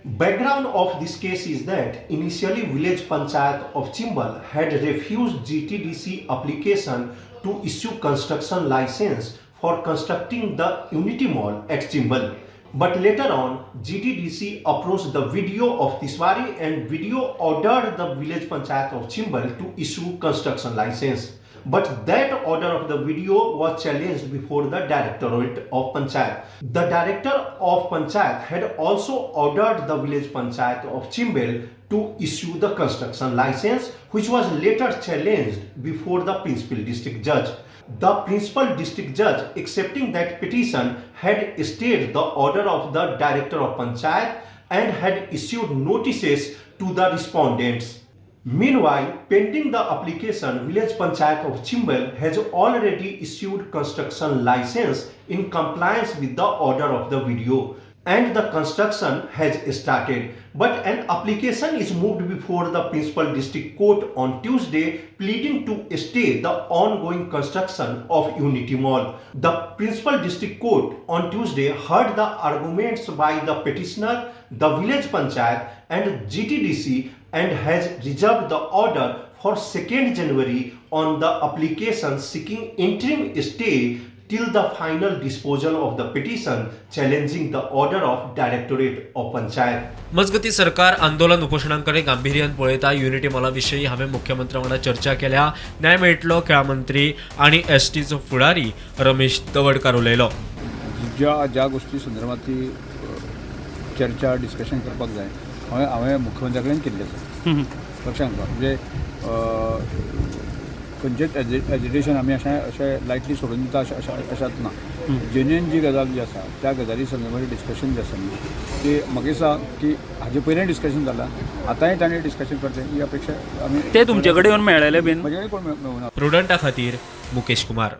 Background of this case is that initially Village Panchayat of Chimbal had refused GTDC application to issue construction license for constructing the Unity Mall at Chimbal. But later on, GTDC approached the video of Tiswari and video ordered the Village Panchayat of Chimbal to issue construction license. But that order of the video was challenged before the Directorate of Panchayat. The Director of Panchayat had also ordered the Village Panchayat of Chimbal to issue the construction license, which was later challenged before the Principal District Judge. The Principal District Judge, accepting that petition, had stayed the order of the Director of Panchayat and had issued notices to the respondents. Meanwhile, pending the application, Village Panchayat of Chimbal has already issued construction license in compliance with the order of the video, and the construction has started. But an application is moved before the Principal District Court on Tuesday, pleading to stay the ongoing construction of Unity Mall. The Principal District Court on Tuesday heard the arguments by the petitioner, the Village Panchayat and GTDC, and has reserved the order for 2nd January on the application seeking interim stay till the final disposal of the petition challenging the order of Directorate of Panchayat. मजगती सरकार आंदोलन उपोषणांकडे गांभीर्यान पळयता unity मॉलाविशयी हांवें मुख्यमंत्र्या वांगडा चर्चा केल्या. न्याय मेळटलो खेळा मंत्री आनी एसटीचो फुडारी रमेश तवडकार उलयलो. ज्या गोष्टी संदर्भात चर्चा डिस्कशन करपाक जाय हांवें मुख्यमंत्र्या कडेन केल्लें आसा. लक्षांत घाल म्हणजे खंयचेच एजिटेशन आमी अशें लायटली सोडून दिता अशात ना. जेन्युइन जी गजाल जी आसा त्या गजाली संदर्भात डिस्कशन जें आसा न्ही ती म्हाका दिसता की हाजे पयलें डिस्कशन जालां. आतांय ताणें डिस्कशन करचें ही अपेक्षा आमी. ते तुमचे कडेन येवन मेळ्ळेले बीन? म्हजे कडेन कोण मेळूना. प्रुडंटा खातीर मुकेश कुमार.